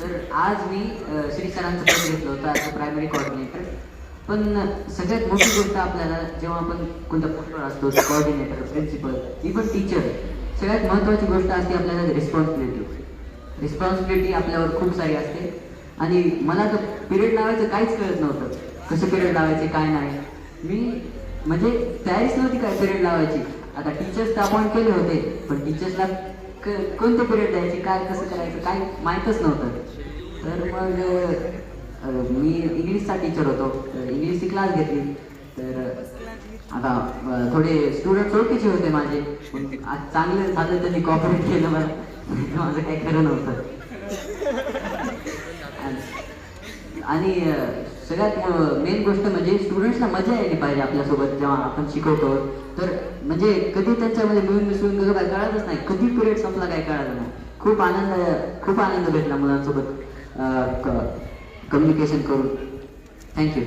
तर आज मी श्री सरांचं पद घेतलं होतं ॲज अ प्रायमरी कॉर्डिनेटर. पण सगळ्यात मोठी गोष्ट आपल्याला जेव्हा आपण कोणत्या पोस्टवर असतो, कॉर्डिनेटर, प्रिन्सिपल, इव्हन टीचर, सगळ्यात महत्त्वाची गोष्ट असते आपल्याला रिस्पॉन्सिबिलिटी आपल्यावर खूप सारी असते. आणि मला तर पिरियड लावायचं काहीच कळत नव्हतं, कसं पिरियड लावायचे काय नाही. मी म्हणजे तयारीच नव्हती काय पिरियड लावायची. आता टीचर्स तर अपॉइंट केले होते, पण टीचर्सला कोणते पिरियड द्यायचे, काय कसं करायचं काय माहीतच नव्हतं. तर मग मी इंग्लिशचा टीचर होतो, इंग्लिशची क्लास घेतली. तर आता थोडे स्टुडंट ओळखीचे होते माझे, पण आज चांगलं झालं त्यांनी कॉपरेट केलं मला, माझं काही खरं नव्हतं. आणि सगळ्यात मेन गोष्ट म्हणजे स्टुडंट्सला मजा यायला पाहिजे आपल्यासोबत जेव्हा आपण शिकवतो. तर म्हणजे कधी त्यांच्यामध्ये मिळून मिसळून गेलो काय कळतच नाही, कधी पिरियड संपला काय कळलं नाही. खूप आनंद भेटला मुलांसोबत कम्युनिकेशन करून. थँक्यू.